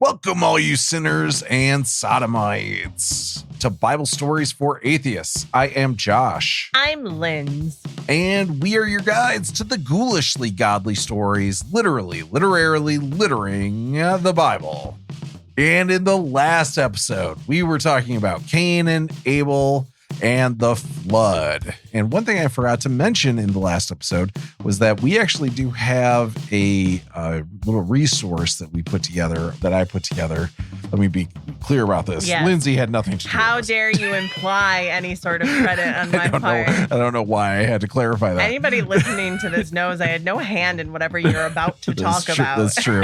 Welcome, all you sinners and sodomites, to Bible Stories for Atheists. I am Josh. I'm Linz. And we are your guides to the ghoulishly godly stories, literarily littering the Bible. And in the last episode, we were talking about Cain and Abel and the flood. And one thing I forgot to mention in the last episode was that we actually do have a little resource that I put together. Let me be clear about this. Yes. Lindsay had nothing to do How with this. dare you imply any sort of credit on my part? I don't know why I had to clarify that. Anybody listening to this knows I had no hand in whatever you're about to talk about. That's true.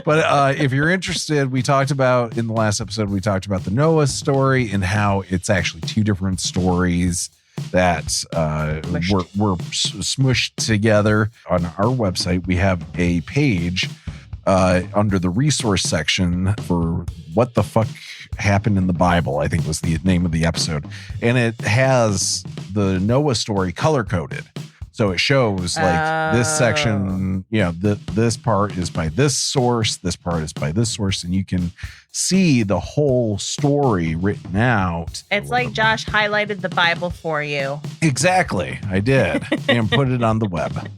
But if you're interested, in the last episode, we talked about the Noah story and how it's actually two different stories that were smushed together. On our website, we have a page under the resource section for what the fuck happened in the Bible, I think was the name of the episode. And it has the Noah story color coded. So it shows like this section, this part is by this source, this part is by this source, and you can see the whole story written out. It's like Josh highlighted the Bible for you. Exactly. I did. And put it on the web.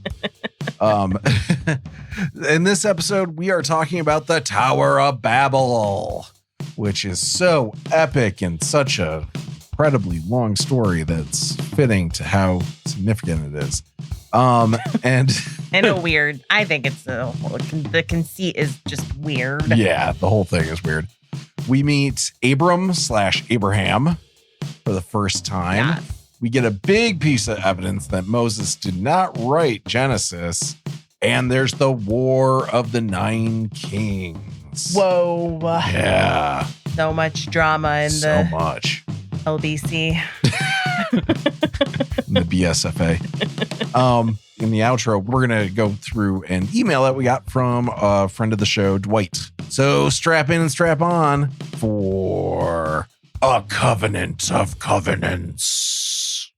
In this episode, we are talking about the Tower of Babel, which is so epic and such a incredibly long story that's fitting to how significant it is. And weird. I think it's the conceit is just weird. Yeah, the whole thing is weird. We meet Abram/Abraham for the first time. Yeah. We get a big piece of evidence that Moses did not write Genesis, and there's the War of the Nine Kings. Whoa. Yeah. So much drama in so much. LBC. In the BSFA. In the outro, we're going to go through an email that we got from a friend of the show, Dwight. So strap in and strap on for a covenant of covenants.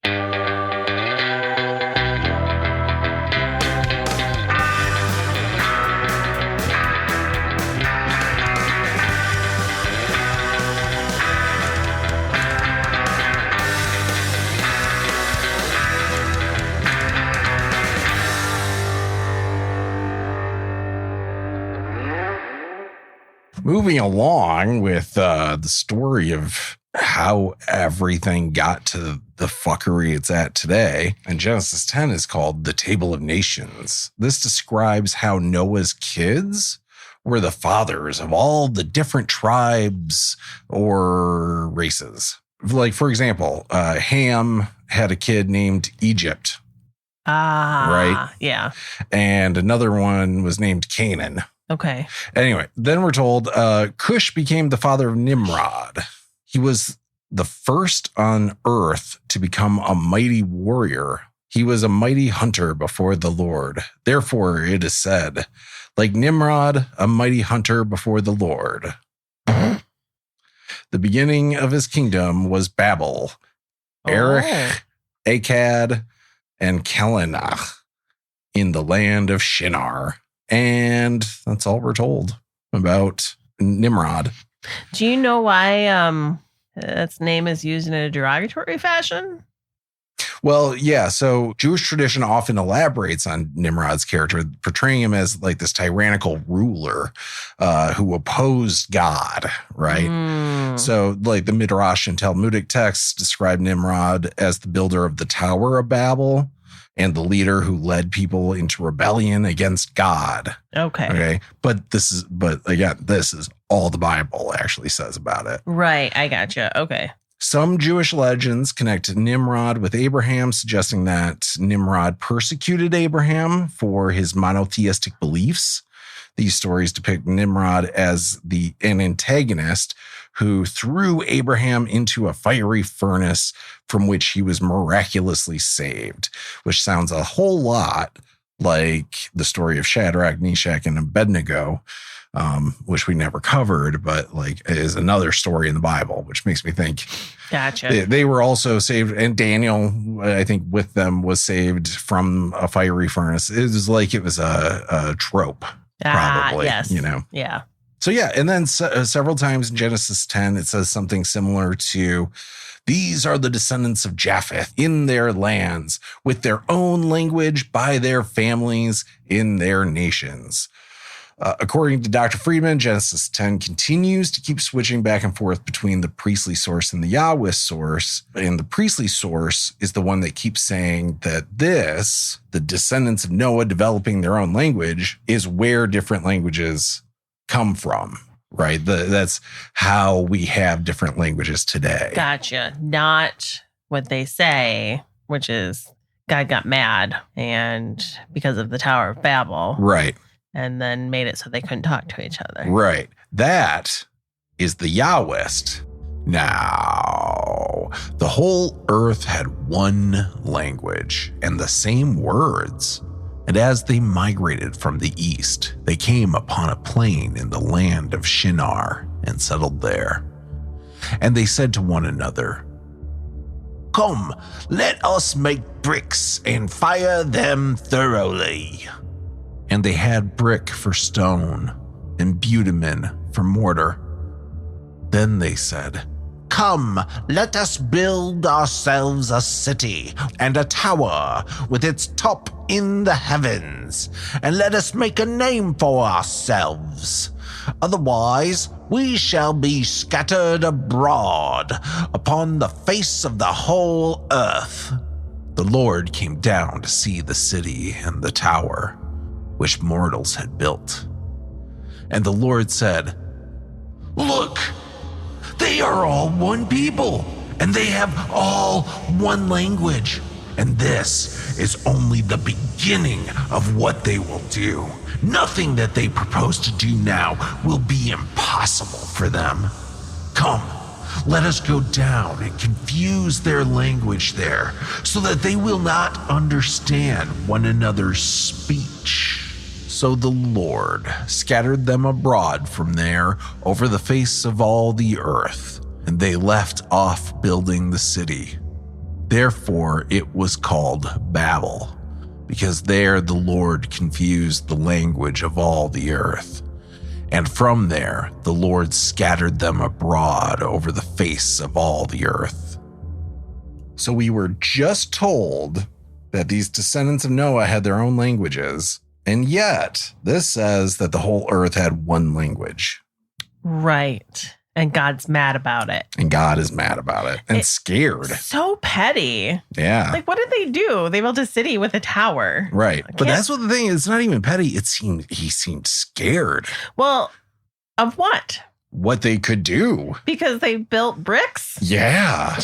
Moving along with the story of how everything got to the fuckery it's at today. And Genesis 10 is called the Table of Nations. This describes how Noah's kids were the fathers of all the different tribes or races. Like, for example, Ham had a kid named Egypt. Right? Yeah. And another one was named Canaan. Okay. Anyway, then we're told Cush became the father of Nimrod. He was the first on earth to become a mighty warrior. He was a mighty hunter before the Lord. Therefore, it is said, like Nimrod, a mighty hunter before the Lord. The beginning of his kingdom was Babel, Erech, Akkad, and Calneh in the land of Shinar. And that's all we're told about Nimrod. Do you know why its name is used in a derogatory fashion? Well, yeah. So Jewish tradition often elaborates on Nimrod's character, portraying him as like this tyrannical ruler who opposed God, right? So like the Midrash and Talmudic texts describe Nimrod as the builder of the Tower of Babel and the leader who led people into rebellion against God. Okay. But again, this is all the Bible actually says about it. Right. I gotcha. Okay. Some Jewish legends connect Nimrod with Abraham, suggesting that Nimrod persecuted Abraham for his monotheistic beliefs. These stories depict Nimrod as an antagonist who threw Abraham into a fiery furnace from which he was miraculously saved, which sounds a whole lot like the story of Shadrach, Meshach, and Abednego, which we never covered, but like is another story in the Bible, which makes me think Gotcha. They were also saved, and Daniel, I think, with them was saved from a fiery furnace. It was like it was a trope, probably. Yes. You know. Yeah. So yeah, and then several times in Genesis 10, it says something similar to, these are the descendants of Japheth in their lands, with their own language, by their families, in their nations. According to Dr. Friedman, Genesis 10 continues to keep switching back and forth between the priestly source and the Yahweh source. And the priestly source is the one that keeps saying that this, the descendants of Noah developing their own language, is where different languages come from, right? That's how we have different languages today. Gotcha. Not what they say, which is God got mad and because of the Tower of Babel. Right. And then made it so they couldn't talk to each other. Right. That is the Yahwist. Now, the whole earth had one language and the same words. And as they migrated from the east, they came upon a plain in the land of Shinar and settled there. And they said to one another, "Come, let us make bricks and fire them thoroughly." And they had brick for stone and bitumen for mortar. Then they said, "Come, let us build ourselves a city and a tower with its top in the heavens, and let us make a name for ourselves. Otherwise, we shall be scattered abroad upon the face of the whole earth." The Lord came down to see the city and the tower, which mortals had built. And the Lord said, "Look, they are all one people, and they have all one language. And this is only the beginning of what they will do. Nothing that they propose to do now will be impossible for them. Come, let us go down and confuse their language there, so that they will not understand one another's speech." So the Lord scattered them abroad from there over the face of all the earth, and they left off building the city. Therefore it was called Babel, because there the Lord confused the language of all the earth. And from there the Lord scattered them abroad over the face of all the earth. So we were just told that these descendants of Noah had their own languages. And yet, this says that the whole earth had one language. Right. And God's mad about it. And God is mad about it and scared. So petty. Yeah. Like, what did they do? They built a city with a tower. Right. But that's what the thing is. It's not even petty. He seemed scared. Well, of what? What they could do. Because they built bricks? Yeah.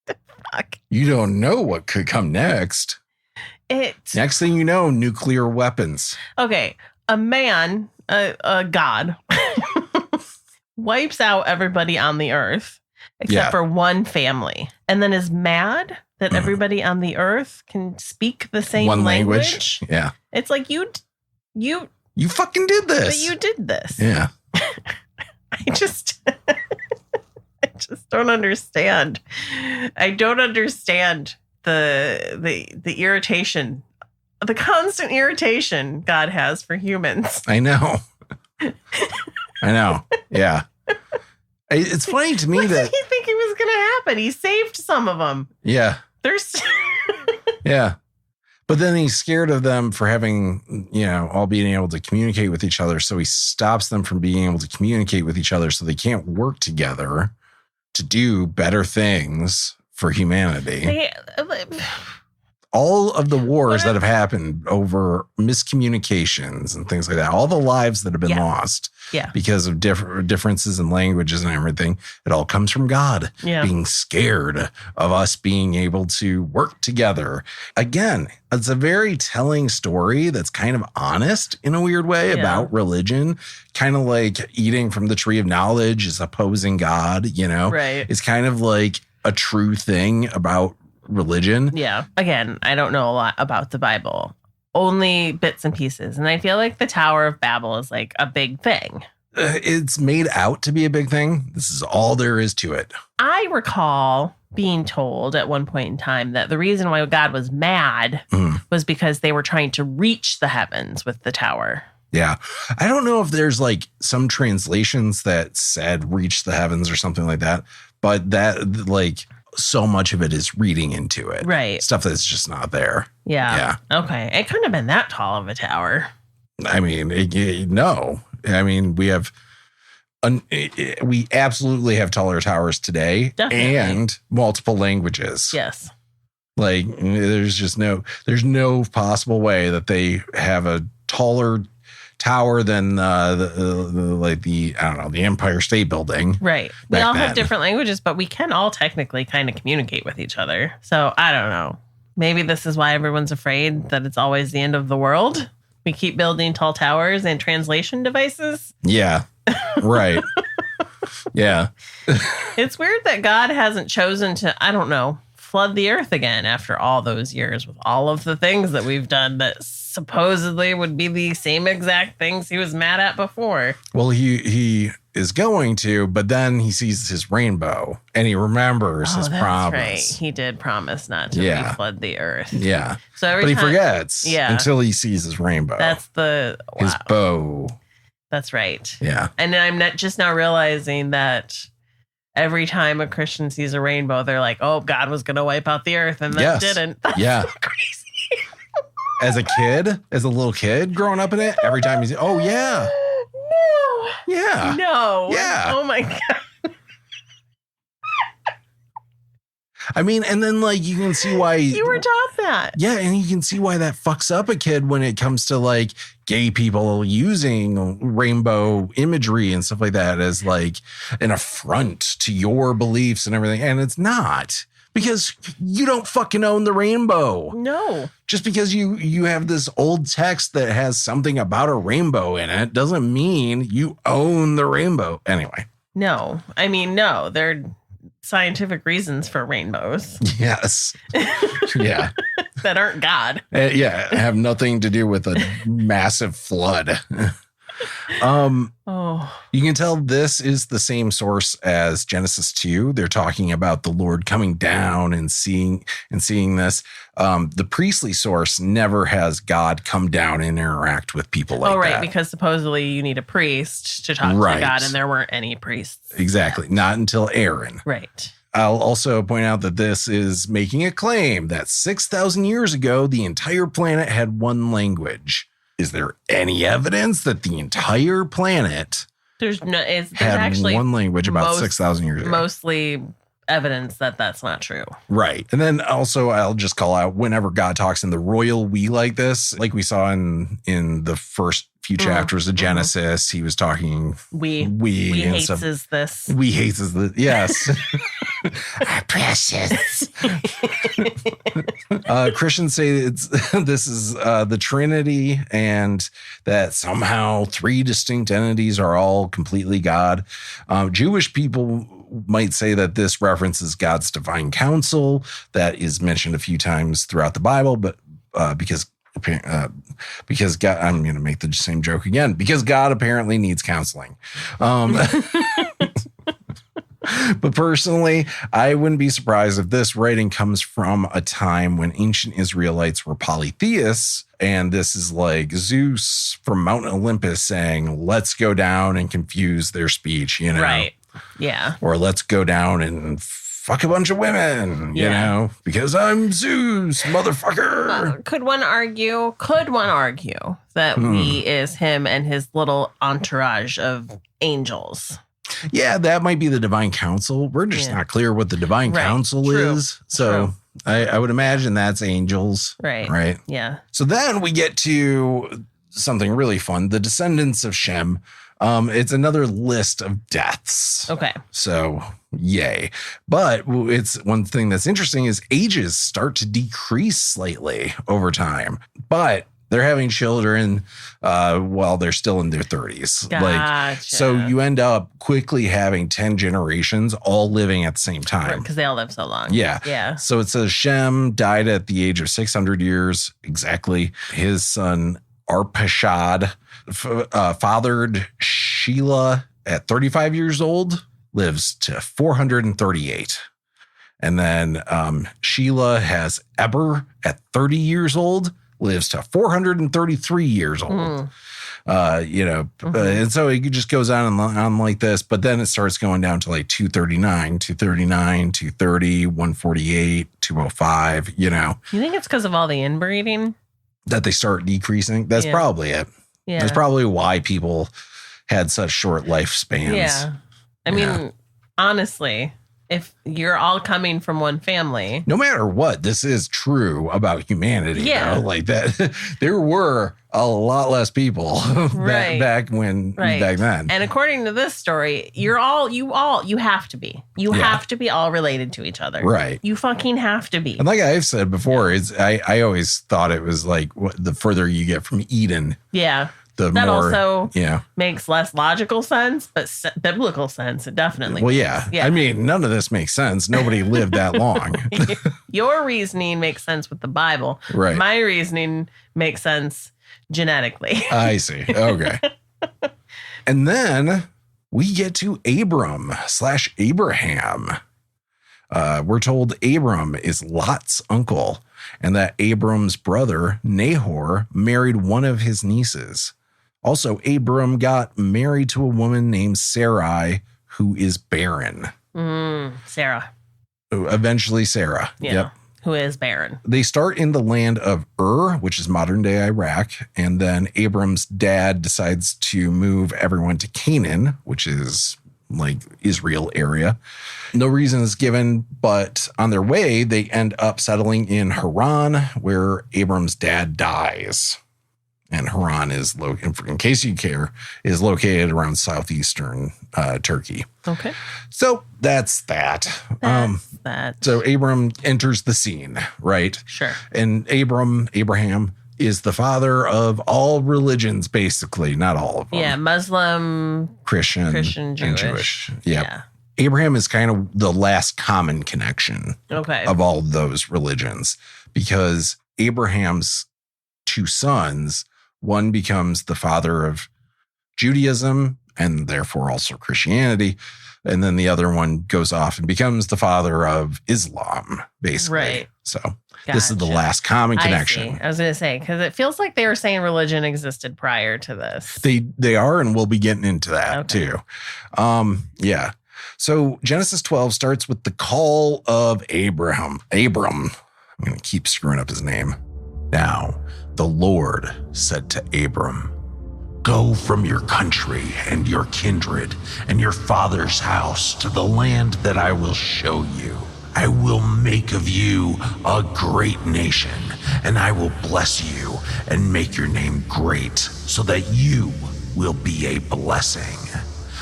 The fuck? You don't know what could come next. Next thing you know, nuclear weapons. Okay, a man, a god, wipes out everybody on the earth except for one family, and then is mad that everybody on the earth can speak the same one language. Yeah, it's like you fucking did this. But you did this. Yeah. I just don't understand. I don't understand the irritation, the constant irritation God has for humans. I know. Yeah. It's funny to me what that did he think it was going to happen? He saved some of them. Yeah. There's yeah. But then he's scared of them for having, all being able to communicate with each other. So he stops them from being able to communicate with each other so they can't work together to do better things for humanity. All of the wars that have happened over miscommunications and things like that, all the lives that have been lost because of differences in languages and everything, it all comes from God being scared of us being able to work together. Again, it's a very telling story that's kind of honest in a weird way about religion, kind of like eating from the tree of knowledge is opposing God, Right. It's kind of like a true thing about religion. Yeah. Again, I don't know a lot about the Bible, only bits and pieces. And I feel like the Tower of Babel is like a big thing. It's made out to be a big thing. This is all there is to it. I recall being told at one point in time that the reason why God was mad was because they were trying to reach the heavens with the tower. Yeah. I don't know if there's like some translations that said reach the heavens or something like that, but that like so much of it is reading into it. Right. Stuff that's just not there. Yeah. Okay. It couldn't have been that tall of a tower. I mean, no. I mean, we absolutely have taller towers today. Definitely. And multiple languages. Yes. Like there's no possible way that they have a taller tower than the Empire State Building. Right. We all have different languages, but we can all technically kind of communicate with each other. So I don't know. Maybe this is why everyone's afraid that it's always the end of the world. We keep building tall towers and translation devices. Yeah. Right. Yeah. It's weird that God hasn't chosen to, I don't know, flood the earth again after all those years with all of the things that we've done that supposedly would be the same exact things he was mad at before. Well, he is going to, but then he sees his rainbow and he remembers his promise. Right. He did promise not to reflood the earth. Yeah. So he forgets until he sees his rainbow. That's his bow. That's right. Yeah. And I'm just now realizing that every time a Christian sees a rainbow, they're like, oh, God was going to wipe out the earth. And then didn't. That's so crazy. As a little kid growing up in it, every time you see, oh, yeah. No. Yeah. No. Yeah. Oh, my God. I mean, and then like you can see why you were taught that. Yeah, and you can see why that fucks up a kid when it comes to like gay people using rainbow imagery and stuff like that as like an affront to your beliefs and everything. And it's not, because you don't fucking own the rainbow. No. Just because you have this old text that has something about a rainbow in it doesn't mean you own the rainbow. Anyway. No. I mean, no, they're scientific reasons for rainbows. Yes. Yeah. That aren't God. Have nothing to do with a massive flood. You can tell this is the same source as Genesis 2. They're talking about the Lord coming down and seeing this. The priestly source never has God come down and interact with people like that. Oh, right, because supposedly you need a priest to talk to God, and there weren't any priests. Exactly. Not until Aaron. Right. I'll also point out that this is making a claim that 6,000 years ago, the entire planet had one language. Is there any evidence that the entire planet had actually one language about 6,000 years ago? Mostly evidence that that's not true. Right. And then also I'll just call out whenever God talks in the royal we like this, like we saw in the first few chapters of Genesis, he was talking we hates stuff. Is this. We hates is this. Yes. Our precious. Christians say this is the Trinity, and that somehow three distinct entities are all completely God. Jewish people might say that this references God's divine counsel that is mentioned a few times throughout the Bible, but because God, I'm going to make the same joke again, because God apparently needs counseling. But personally, I wouldn't be surprised if this writing comes from a time when ancient Israelites were polytheists. And this is like Zeus from Mount Olympus saying, let's go down and confuse their speech, you know? Right. Yeah. Or let's go down and fuck a bunch of women, you know, because I'm Zeus, motherfucker. Could one argue that we is him and his little entourage of angels? Yeah, that might be the divine council. We're just not clear what the divine council is. So I would imagine that's angels. Right. Right. Yeah. So then we get to something really fun. The descendants of Shem. It's another list of deaths. Okay. So yay. But it's one thing that's interesting is ages start to decrease slightly over time. But they're having children while they're still in their 30s. Gotcha. So you end up quickly having 10 generations all living at the same time. Because they all live so long. Yeah. Yeah. So it says Shem died at the age of 600 years. Exactly. His son Arpachshad fathered Shelah at 35 years old, lives to 438. And then Shelah has Eber at 30 years old, lives to 433 years old. And so it just goes on like this, but then it starts going down to like 239, 230, 148, 205, You think it's because of all the inbreeding? That they start decreasing? That's probably it. Yeah. That's probably why people had such short lifespans. Yeah. I mean, honestly, if you're all coming from one family. No matter what, this is true about humanity. Yeah. Like that, there were a lot less people back then. And according to this story, you have to be. You have to be all related to each other. Right. You fucking have to be. And like I've said before, I always thought it was like the further you get from Eden. Yeah. That more, also makes less logical sense, but biblical sense. It definitely makes. Yeah. I mean, none of this makes sense. Nobody lived that long. Your reasoning makes sense with the Bible. Right. My reasoning makes sense genetically. I see. Okay. And then we get to Abram/Abraham. We're told Abram is Lot's uncle and that Abram's brother, Nahor, married one of his nieces. Also, Abram got married to a woman named Sarai, who is barren. Sarah. Eventually, Sarah. Yeah. Yep. Who is barren. They start in the land of which is modern day Iraq. And then Abram's dad decides to move everyone to Canaan, which is like Israel area. No reason is given, but on their way, they end up settling in Haran, where Abram's dad dies. And Haran is, in case you care, is located around southeastern Turkey. Okay. So that's that. So Abram enters the scene, right? Sure. And Abraham is the father of all religions, basically. Not all of them. Yeah, Muslim, Christian, Jewish. And Jewish. Yep. Yeah. Abraham is kind of the last common connection of all of those religions, because Abraham's two sons, one becomes the father of Judaism and therefore also Christianity. And then the other one goes off and becomes the father of Islam, basically. Right. So this is the last common connection. I was going to say, because it feels like they were saying religion existed prior to this. They are, and we'll be getting into that too. Yeah. So Genesis 12 starts with the call of Abram. I'm going to keep screwing up his name. Now, the Lord said to Abram, "Go from your country and your kindred and your father's house to the land that I will show you. I will make of you a great nation, and I will bless you and make your name great so that you will be a blessing.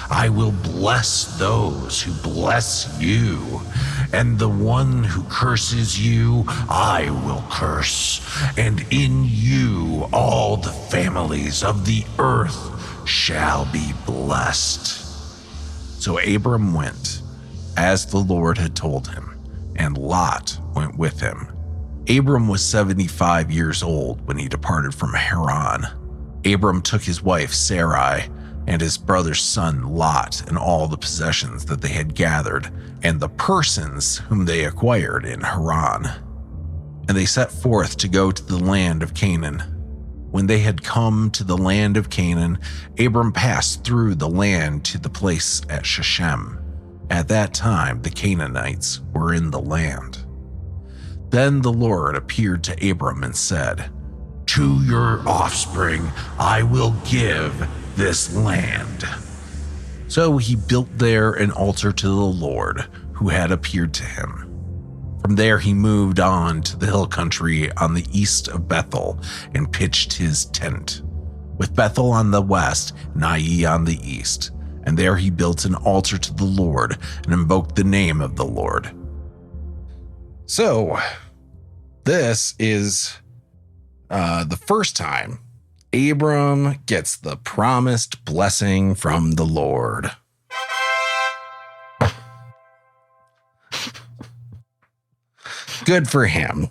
I will bless those who bless you, and the one who curses you, I will curse. And in you, all the families of the earth shall be blessed." So Abram went, as the Lord had told him, and Lot went with him. Abram was 75 years old when he departed from Haran. Abram took his wife Sarai and his brother's son Lot and all the possessions that they had gathered and the persons whom they acquired in Haran. And they set forth to go to the land of Canaan. When they had come to the land of Canaan, Abram passed through the land to the place at Shechem. At that time, the Canaanites were in the land. Then the Lord appeared to Abram and said, "To your offspring I will give this land." So he built there an altar to the Lord who had appeared to him. From there he moved on to the hill country on the east of Bethel and pitched his tent, with Bethel on the west and Ai on the east. And there he built an altar to the Lord and invoked the name of the Lord. So this is the first time Abram gets the promised blessing from the Lord. Good for him.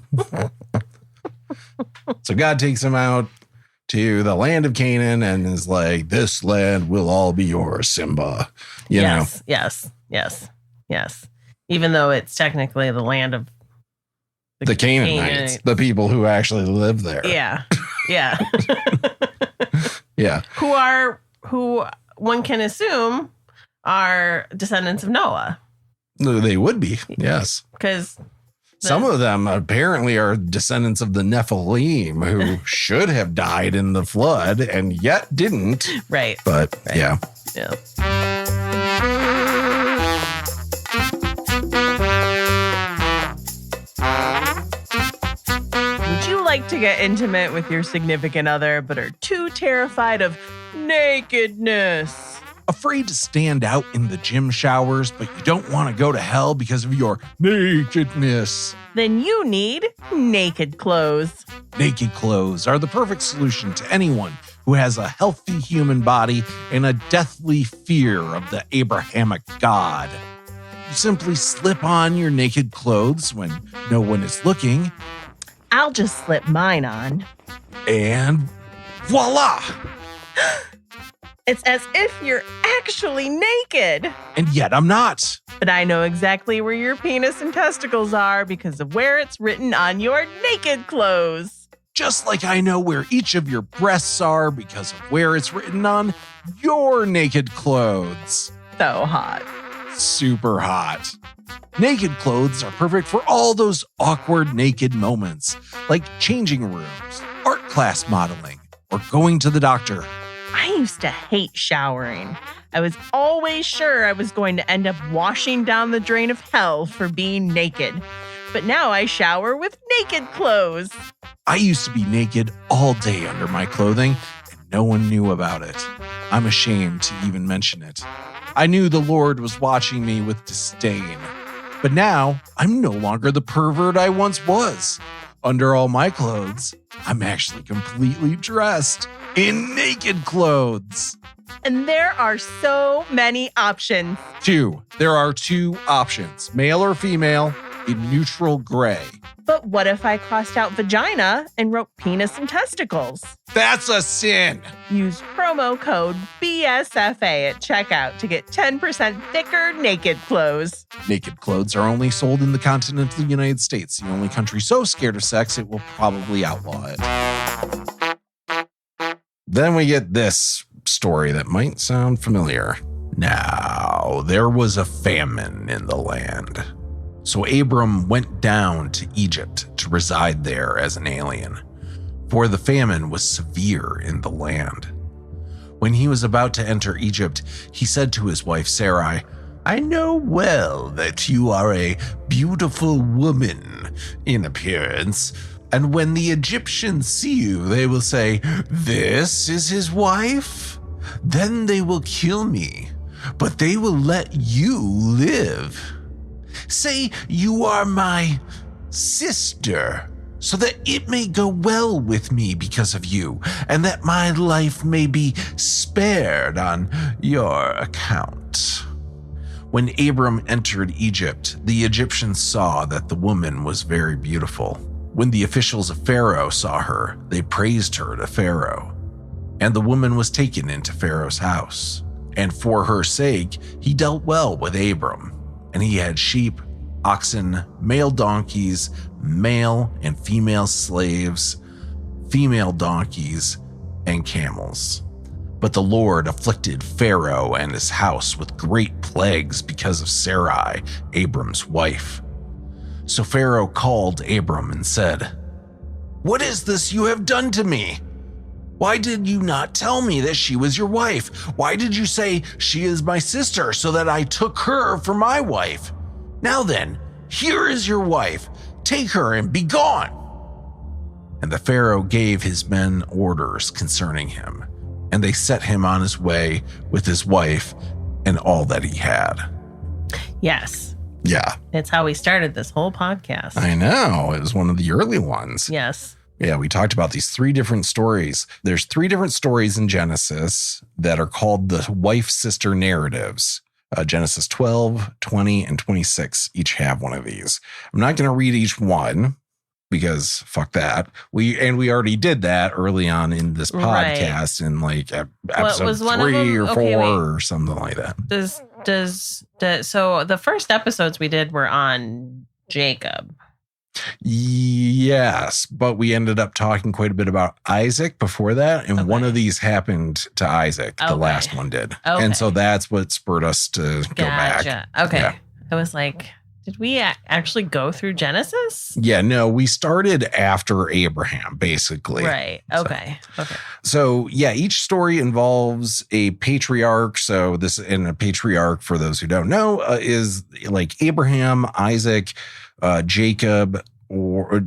So God takes him out to the land of Canaan and is like, "This land will all be yours, Simba." You know? Yes. Even though it's technically the land of the Canaanites, the people who actually live there. Yeah. Yeah. Who one can assume are descendants of Noah. They would be. Yes. Because some of them apparently are descendants of the Nephilim who should have died in the flood and yet didn't. Right. But right. Yeah. Would you like to get intimate with your significant other but are too terrified of nakedness? Afraid to stand out in the gym showers, but you don't want to go to hell because of your nakedness? Then you need naked clothes. Naked clothes are the perfect solution to anyone who has a healthy human body and a deathly fear of the Abrahamic God. You simply slip on your naked clothes when no one is looking. I'll just slip mine on. And voila! It's as if you're actually naked. And yet I'm not. But I know exactly where your penis and testicles are because of where it's written on your naked clothes. Just like I know where each of your breasts are because of where it's written on your naked clothes. So hot. Super hot. Naked clothes are perfect for all those awkward naked moments, like changing rooms, art class modeling, or going to the doctor. I used to hate showering. I was always sure I was going to end up washing down the drain of hell for being naked. But now I shower with naked clothes. I used to be naked all day under my clothing, and no one knew about it. I'm ashamed to even mention it. I knew the Lord was watching me with disdain. But now, I'm no longer the pervert I once was. Under all my clothes, I'm actually completely dressed in naked clothes. And there are so many options. There are two options, male or female, in neutral gray. But what if I crossed out vagina and wrote penis and testicles? That's a sin. Use promo code BSFA at checkout to get 10% thicker naked clothes. Naked clothes are only sold in the continental United States, the only country so scared of sex it will probably outlaw it. Then we get this story that might sound familiar. Now, there was a famine in the land. So Abram went down to Egypt to reside there as an alien, for the famine was severe in the land. When he was about to enter Egypt, he said to his wife Sarai, "I know well that you are a beautiful woman in appearance, and when the Egyptians see you, they will say, 'This is his wife?' Then they will kill me, but they will let you live. Say you are my sister, so that it may go well with me because of you, and that my life may be spared on your account." When Abram entered Egypt, the Egyptians saw that the woman was very beautiful. When the officials of Pharaoh saw her, they praised her to Pharaoh. And the woman was taken into Pharaoh's house. And for her sake, he dealt well with Abram. And he had sheep, oxen, male donkeys, male and female slaves, female donkeys, and camels. But the Lord afflicted Pharaoh and his house with great plagues because of Sarai, Abram's wife. So Pharaoh called Abram and said, "What is this you have done to me? Why did you not tell me that she was your wife? Why did you say she is my sister so that I took her for my wife? Now then, here is your wife. Take her and be gone." And the Pharaoh gave his men orders concerning him, and they set him on his way with his wife and all that he had. Yes. Yeah. It's how we started this whole podcast. I know. It was one of the early ones. Yes. Yeah, we talked about these three different stories. There's three different stories in Genesis that are called the wife-sister narratives. Genesis 12, 20, and 26 each have one of these. I'm not going to read each one because fuck that. We already did that early on in this podcast in like episode 3 or 4 or something like that. So the first episodes we did were on Jacob. Yes, but we ended up talking quite a bit about Isaac before that, and one of these happened to Isaac. The last one did. And so that's what spurred us to go back. Okay. Yeah. I was like, did we actually go through Genesis? Yeah, no, we started after Abraham, basically. Right. Okay. So yeah, each story involves a patriarch. So a patriarch, for those who don't know, is like Abraham, Isaac, Jacob, or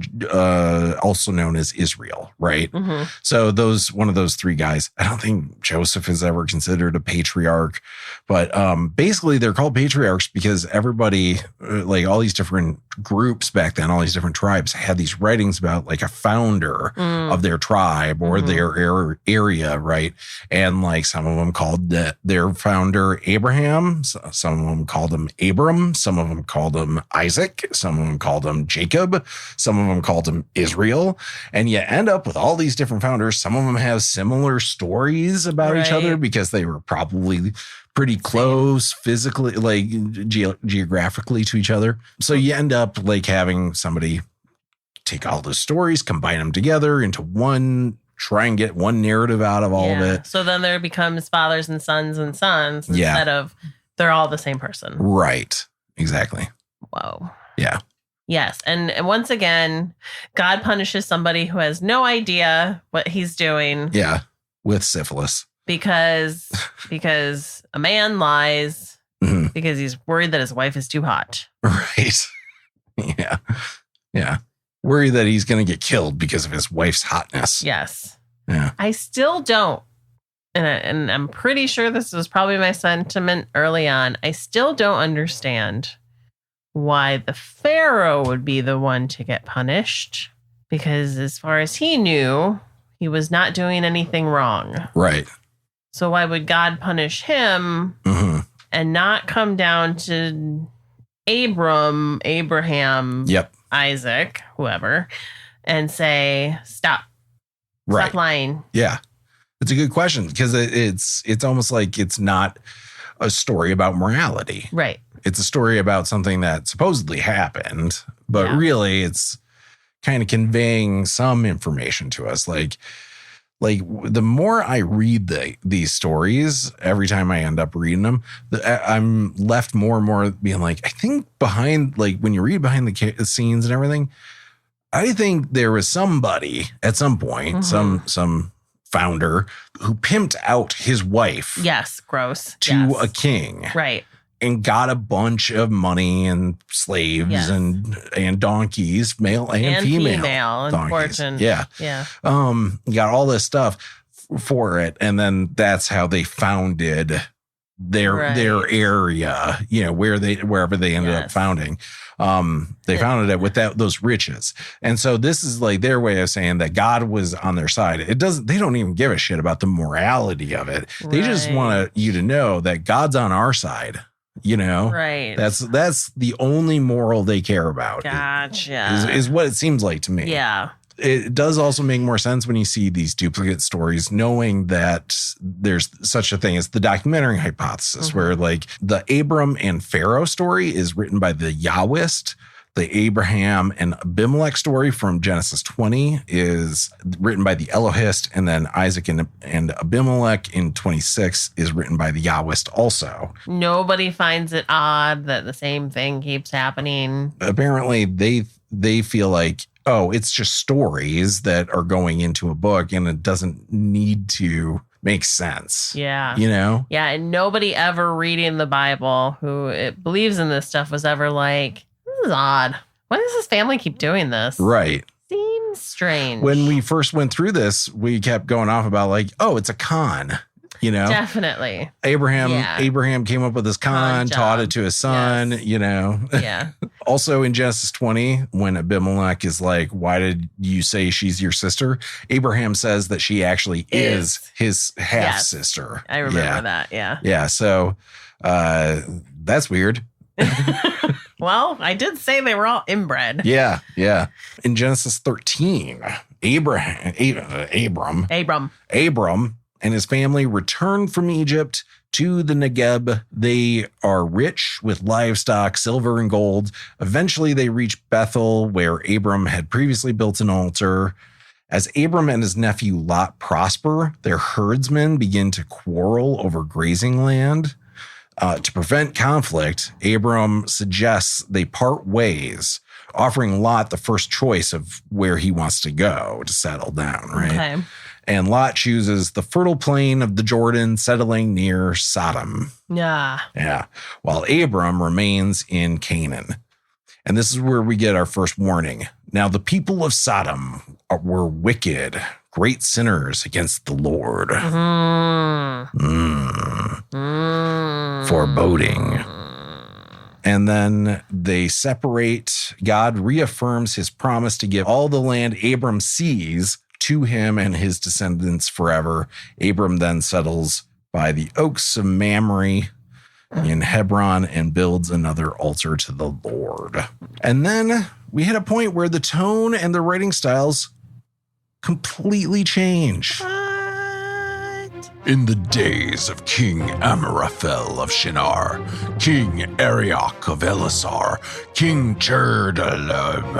also known as Israel, right? Mm-hmm. So one of those three guys. I don't think Joseph is ever considered a patriarch, but basically they're called patriarchs because everybody, like all these different groups back then, all these different tribes had these writings about like a founder of their tribe or their area, right? And like some of them called their founder Abraham, some of them called him Abram, some of them called him Isaac, some of them called him Jacob, some of them called him Israel. And you end up with all these different founders. Some of them have similar stories about each other because they were probably pretty close physically, like geographically to each other. So you end up like having somebody take all those stories, combine them together into one, try and get one narrative out of all of it. So then there becomes fathers and sons instead of they're all the same person. Right. Exactly. Whoa. Yeah. Yes. And once again, God punishes somebody who has no idea what he's doing. Yeah. With syphilis. Because a man lies because he's worried that his wife is too hot. Right. Yeah. Yeah. Worried that he's going to get killed because of his wife's hotness. Yes. Yeah. I still don't. And I'm pretty sure this was probably my sentiment early on. I still don't understand why the Pharaoh would be the one to get punished. Because as far as he knew, he was not doing anything wrong. Right. So why would God punish him and not come down to Abraham, Isaac, whoever, and say, stop lying? Yeah. It's a good question because it's almost like it's not a story about morality. Right. It's a story about something that supposedly happened, but really it's kind of conveying some information to us. Like the more I read these stories, every time I end up reading them, I'm left more and more being like, I think behind, like when you read behind the scenes and everything, I think there was somebody at some point, some founder who pimped out his wife. Yes, gross. To a king. Right. And got a bunch of money and slaves and donkeys, male and female donkeys. Yeah. Got all this stuff for it. And then that's how they founded their area, wherever they ended up founding. They founded it with those riches. And so this is like their way of saying that God was on their side. They don't even give a shit about the morality of it. They just want you to know that God's on our side. Right. That's the only moral they care about. Gotcha. Is what it seems like to me. Yeah. It does also make more sense when you see these duplicate stories, knowing that there's such a thing as the documentary hypothesis, where like the Abram and Pharaoh story is written by the Yahwist. The Abraham and Abimelech story from Genesis 20 is written by the Elohist, and then Isaac and Abimelech in 26 is written by the Yahwist also. Nobody finds it odd that the same thing keeps happening. Apparently, they feel like, oh, it's just stories that are going into a book, and it doesn't need to make sense. Yeah. Yeah, and nobody ever reading the Bible who believes in this stuff was ever like, this is odd. Why does this family keep doing this? Right. Seems strange. When we first went through this, we kept going off about like, oh, it's a con. Definitely. Abraham came up with this con, taught it to his son, Yeah. Also in Genesis 20, when Abimelech is like, why did you say she's your sister? Abraham says that she actually is his half sister. I remember that. Yeah. Yeah. So that's weird. Well, I did say they were all inbred. Yeah. Yeah. In Genesis 13, Abram and his family returned from Egypt to the Negeb. They are rich with livestock, silver and gold. Eventually, they reach Bethel, where Abram had previously built an altar. As Abram and his nephew Lot prosper, their herdsmen begin to quarrel over grazing land. To prevent conflict, Abram suggests they part ways, offering Lot the first choice of where he wants to go to settle down, right? Okay. And Lot chooses the fertile plain of the Jordan, settling near Sodom. Yeah. Yeah. While Abram remains in Canaan. And this is where we get our first warning. Now, the people of Sodom were wicked, great sinners against the Lord. Foreboding. And then they separate. God reaffirms his promise to give all the land Abram sees to him and his descendants forever. Abram then settles by the oaks of Mamre in Hebron and builds another altar to the Lord. And then we hit a point where the tone and the writing styles completely change. In the days of King Amraphel of Shinar, King Arioch of Elisar, King Cherdalamer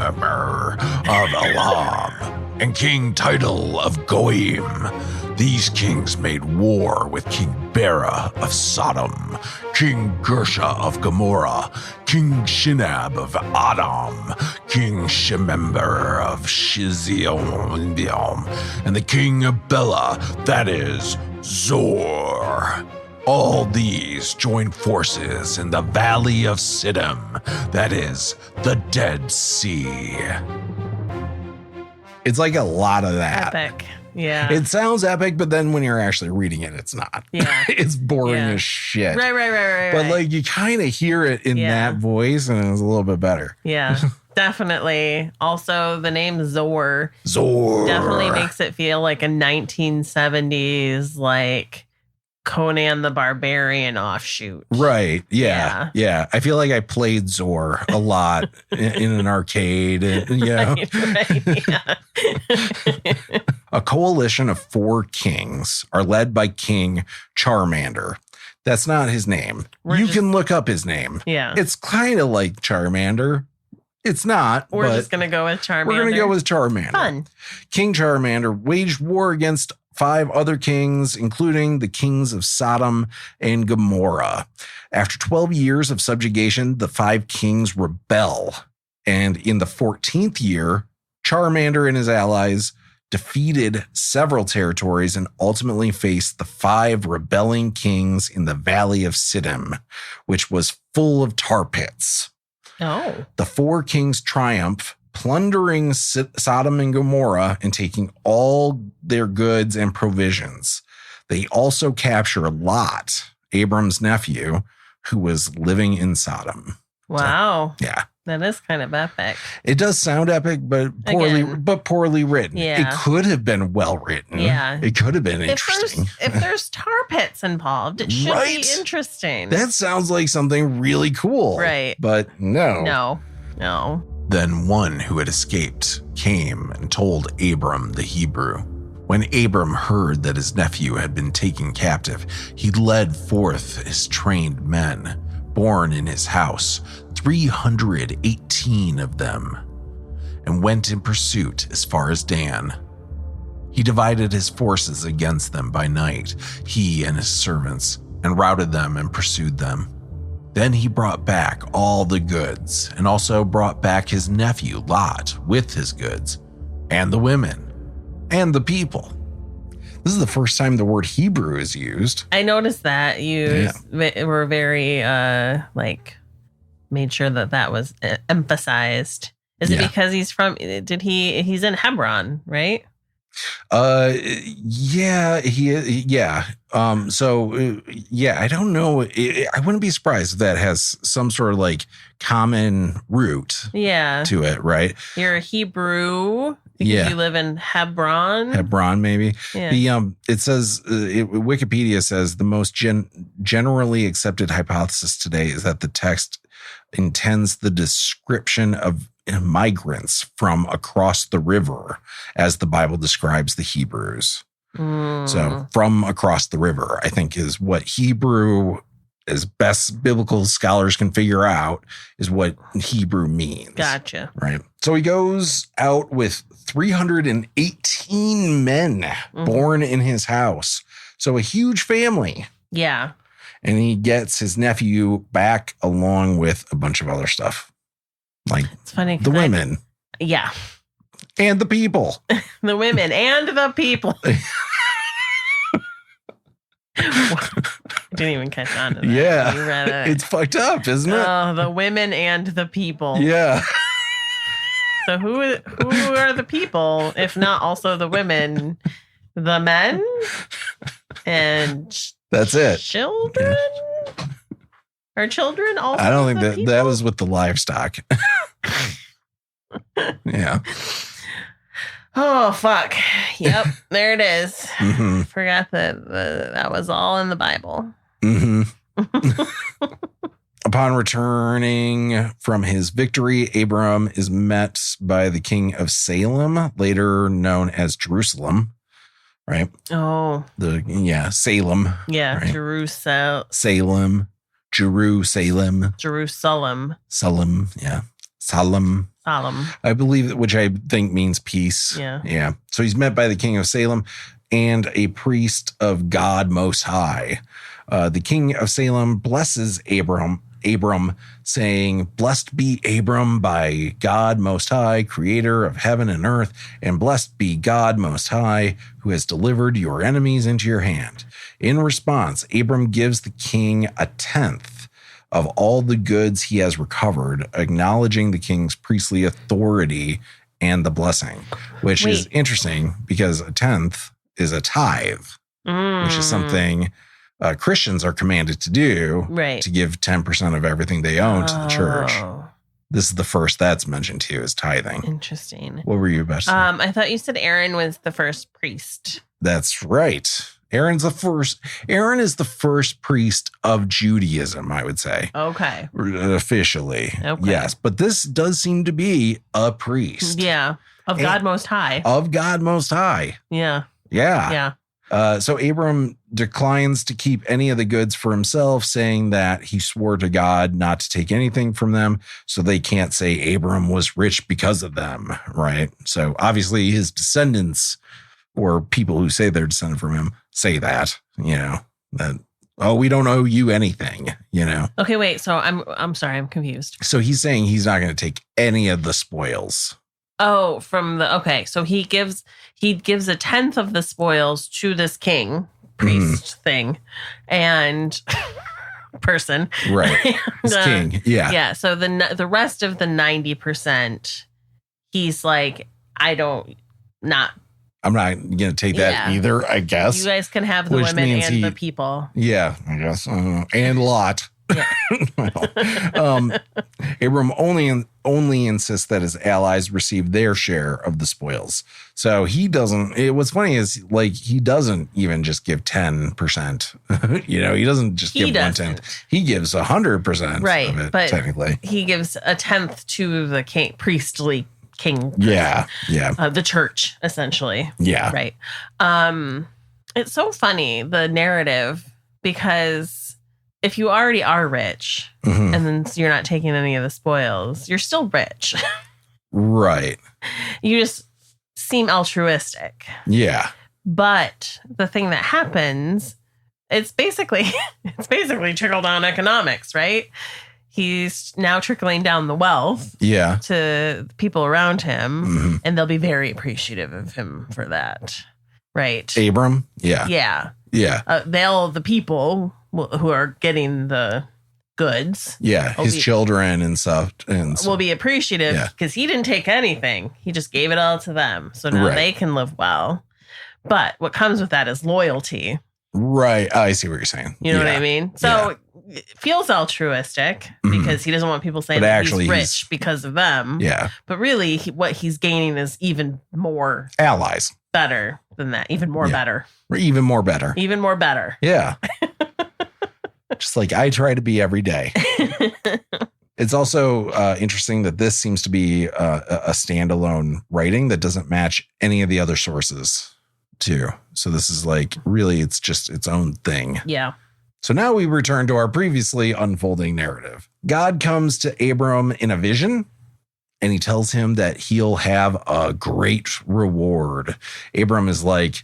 of Elam, and King Tidal of Goim, these kings made war with King Bera of Sodom, King Gersha of Gomorrah, King Shinab of Adam, King Shemember of Shizion, and the king of Bela, that is, Zor. All these joined forces in the valley of Siddim, that is, the Dead Sea. It's like a lot of that. Epic. Yeah. It sounds epic, but then when you're actually reading it, it's not. Yeah. It's boring as shit. Right. But like you kind of hear it in that voice, and it's a little bit better. Yeah. Definitely. Also, the name Zor definitely makes it feel like a 1970s like Conan the Barbarian offshoot. Right. Yeah. I feel like I played Zor a lot in an arcade. Right, yeah. A coalition of 4 kings are led by King Charmander. That's not his name. You can look up his name. Yeah. It's kind of like Charmander. It's not. We're just going to go with Charmander. We're going to go with Charmander. Fun. King Charmander waged war against 5 other kings, including the kings of Sodom and Gomorrah. After 12 years of subjugation, the 5 kings rebel. And in the 14th year, Charmander and his allies defeated several territories and ultimately faced the 5 rebelling kings in the valley of Siddim, which was full of tar pits. Oh. The 4 kings triumph, plundering Sodom and Gomorrah and taking all their goods and provisions. They also capture Lot, Abram's nephew, who was living in Sodom. Wow. So, yeah. That is kind of epic. It does sound epic, but poorly written. Yeah. It could have been well written. Yeah. It could have been interesting. If there's tar pits involved, it should be interesting. That sounds like something really cool. Right. But no. No. Then one who had escaped came and told Abram the Hebrew. When Abram heard that his nephew had been taken captive, he led forth his trained men, born in his house, 318 of them, and went in pursuit as far as Dan. He divided his forces against them by night, he and his servants, and routed them and pursued them. Then he brought back all the goods, and also brought back his nephew Lot with his goods, and the women, and the people. This is the first time the word Hebrew is used. I noticed that you were very, made sure that was emphasized. Is it because he's he's in Hebron, right? I don't know. I wouldn't be surprised if that has some sort of like common root to it, right? You're a Hebrew because you live in Hebron. Hebron, maybe. Yeah. It says, Wikipedia says the most generally accepted hypothesis today is that the text intends the description of migrants from across the river, as the Bible describes the Hebrews. So from across the river, I think is what Hebrew, as best biblical scholars can figure out, is what Hebrew means. Gotcha. Right. So he goes out with 318 men born in his house. So a huge family. Yeah. And he gets his nephew back along with a bunch of other stuff. Like it's funny, the women. Yeah. And the people. The women and the people. Didn't even catch on to that. Yeah. You read it. It's fucked up, isn't it? Oh, the women and the people. Yeah. So who are the people, if not also the women, the men, and that's it. Children? Yeah. Are children also? I don't think the that people? that was with the livestock. Yeah. Oh, fuck. Yep. There it is. Mm-hmm. Forgot that was all in the Bible. Mm-hmm. Upon returning from his victory, Abram is met by the king of Salem, later known as Jerusalem. Right? Oh. Salem. Yeah, right? Jerusalem. Yeah. Solemn. I believe, which I think means peace. Yeah. Yeah. So he's met by the king of Salem and a priest of God Most High. The king of Salem blesses Abram, saying, "Blessed be Abram by God Most High, creator of heaven and earth, and blessed be God Most High, who has delivered your enemies into your hand." In response, Abram gives the king a tenth of all the goods he has recovered, acknowledging the king's priestly authority and the blessing, which is interesting because a tenth is a tithe, which is something Christians are commanded to do, right? To give 10% of everything they own to the church. This is the first that's mentioned too, is tithing. Interesting. What were you about to say? I thought you said Aaron was the first priest. That's right. Aaron is the first priest of Judaism, I would say. Okay. Officially. Okay. Yes. But this does seem to be a priest. Yeah. Of God Most High. Of God Most High. Yeah. Yeah. Yeah. So Abram declines to keep any of the goods for himself, saying that he swore to God not to take anything from them, so they can't say Abram was rich because of them, right? So obviously his descendants, or people who say they're descended from him, say that, that, oh, we don't owe you anything, Okay, wait. So I'm sorry, I'm confused. So he's saying he's not going to take any of the spoils. Oh, so he gives a tenth of the spoils to this king, priest thing, and person. Right. This king. Yeah. Yeah. So the rest of the 90%, he's like, I'm not going to take that either, I guess. You guys can have the women and the people. Yeah, I guess. And Lot. Yeah. Abram only insists that his allies receive their share of the spoils. So he doesn't. What's funny is he doesn't even just give 10%. He doesn't just give 1/10. He gives 100%. Right, of it, but technically he gives a tenth to the priestly king. Yeah. The church, essentially. Yeah. Right. It's so funny, the narrative, because if you already are rich and then you're not taking any of the spoils, you're still rich. Right. You just seem altruistic. Yeah. But the thing that happens, it's basically trickle down economics, right? He's now trickling down the wealth to the people around him, and they'll be very appreciative of him for that. Right. Abram? Yeah. Yeah. Yeah. The people who are getting the goods. Yeah. His children and stuff. Will be appreciative because he didn't take anything. He just gave it all to them. So now they can live well. But what comes with that is loyalty. Right. Oh, I see what you're saying. You know what I mean? So it feels altruistic because he doesn't want people saying that he's rich because of them. Yeah. But really, what he's gaining is even more allies. Better than that. Even more better. Even more better. Even more better. Yeah. Just like I try to be every day. It's also interesting that this seems to be a standalone writing that doesn't match any of the other sources too. So this is like really, it's just its own thing. Yeah. So now we return to our previously unfolding narrative. God comes to Abram in a vision, and he tells him that he'll have a great reward. Abram is like,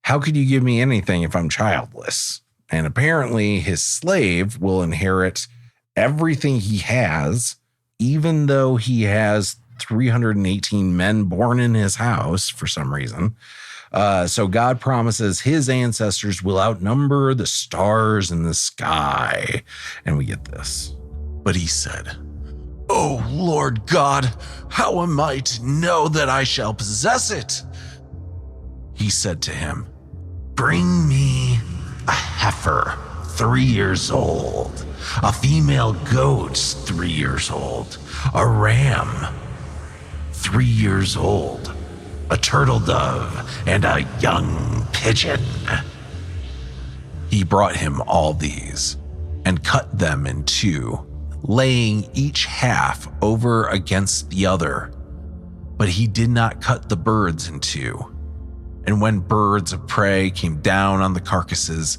how could you give me anything if I'm childless? And apparently his slave will inherit everything he has, even though he has 318 men born in his house for some reason. So God promises his ancestors will outnumber the stars in the sky. And we get this. But he said, "Oh, Lord God, how am I to know that I shall possess it?" He said to him, "Bring me a heifer 3 years old, a female goat 3 years old, a ram 3 years old, a turtle dove, and a young pigeon." He brought him all these and cut them in two, laying each half over against the other. But he did not cut the birds in two. And when birds of prey came down on the carcasses,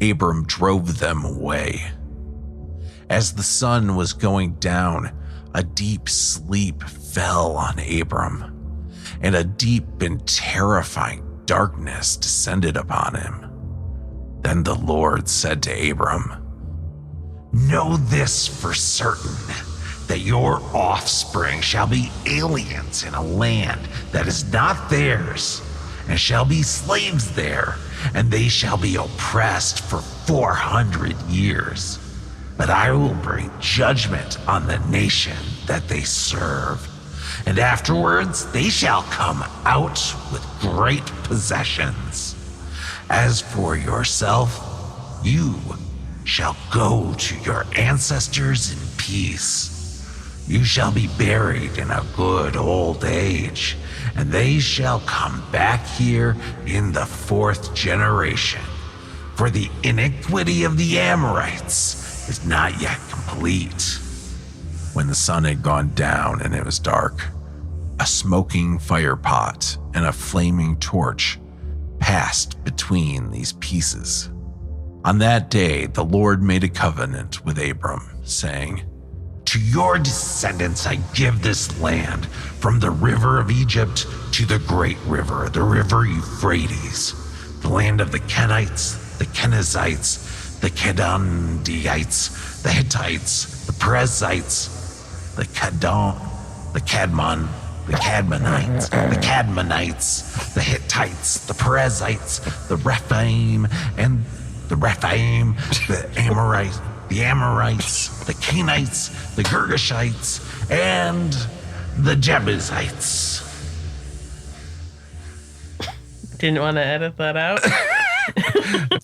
Abram drove them away. As the sun was going down, a deep sleep fell on Abram, and a deep and terrifying darkness descended upon him. Then the Lord said to Abram, "Know this for certain, that your offspring shall be aliens in a land that is not theirs, and shall be slaves there, and they shall be oppressed for 400 years. But I will bring judgment on the nation that they serve, and afterwards they shall come out with great possessions. As for yourself, you shall go to your ancestors in peace. You shall be buried in a good old age, and they shall come back here in the 4th generation. For the iniquity of the Amorites is not yet complete." When the sun had gone down and it was dark, a smoking fire pot and a flaming torch passed between these pieces. On that day, the Lord made a covenant with Abram, saying, "To your descendants I give this land, from the river of Egypt to the great river, the river Euphrates, the land of the Kenites, the Kenizzites, the Kedondiites, the Hittites, the Perizzites, the Cadmonites, the Hittites, the Perizzites, the Rephaim, the Amorites, the Canaanites, the Girgashites, and the Jebusites." Didn't want to edit that out.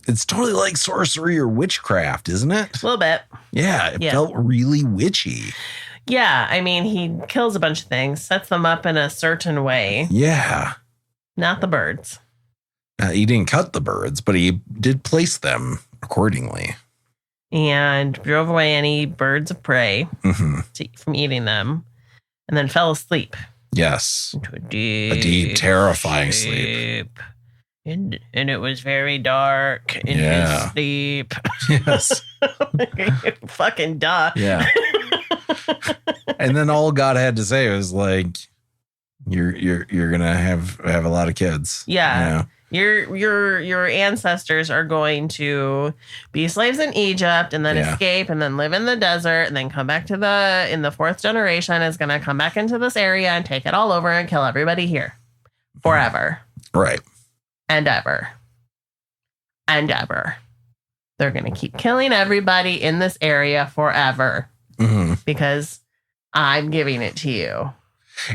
It's totally like sorcery or witchcraft, isn't it? A little bit. Yeah, it felt really witchy. Yeah, I mean, he kills a bunch of things, sets them up in a certain way. Yeah. Not the birds. He didn't cut the birds, but he did place them accordingly. And drove away any birds of prey from eating them, and then fell asleep. Yes. Into a deep terrifying sleep. And it was very dark in his sleep. Yes. Fucking duh. Yeah. And then all God had to say was like, "You're gonna have a lot of kids." Yeah. Your ancestors are going to be slaves in Egypt and then escape and then live in the desert and then come back to in the 4th generation is going to come back into this area and take it all over and kill everybody here forever. Right. And ever. And ever. They're going to keep killing everybody in this area forever because I'm giving it to you.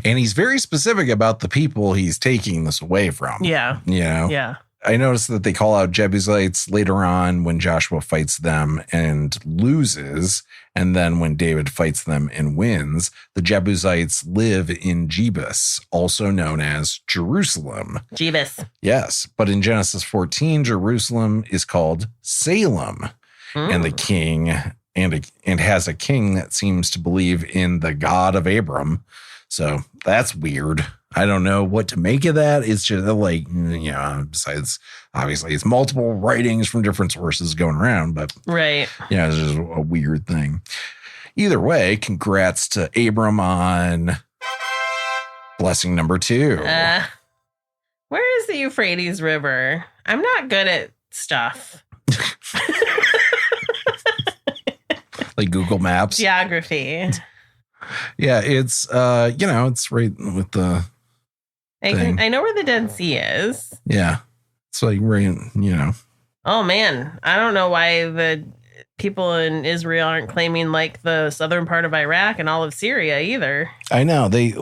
And he's very specific about the people he's taking this away from. Yeah. You know? Yeah. I noticed that they call out Jebusites later on when Joshua fights them and loses. And then when David fights them and wins, the Jebusites live in Jebus, also known as Jerusalem. Jebus. Yes. But in Genesis 14, Jerusalem is called Salem. And the king and has a king that seems to believe in the God of Abram. So that's weird. I don't know what to make of that. It's just like, besides, obviously, it's multiple writings from different sources going around, but right. It's just a weird thing. Either way, congrats to Abram on blessing number 2. Where is the Euphrates River? I'm not good at stuff. Like Google Maps. Geography. Yeah, it's it's right with the I know where the Dead Sea is. Yeah. It's like right, Oh man, I don't know why the people in Israel aren't claiming like the southern part of Iraq and all of Syria either. I know. They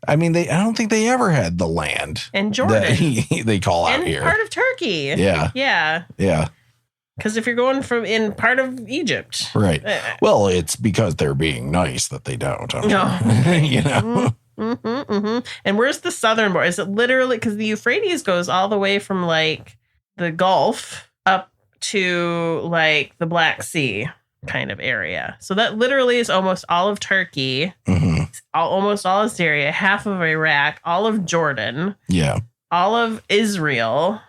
I don't think they ever had the land. And Jordan. That they call out and here. Part of Turkey. Yeah. Yeah. Yeah. Because if you're going from in part of Egypt. Right. Well, it's because they're being nice that they don't. No. And where's the southern border? Is it literally, because the Euphrates goes all the way from like the Gulf up to like the Black Sea kind of area. So that literally is almost all of Turkey, almost all of Syria, half of Iraq, all of Jordan. Yeah. All of Israel.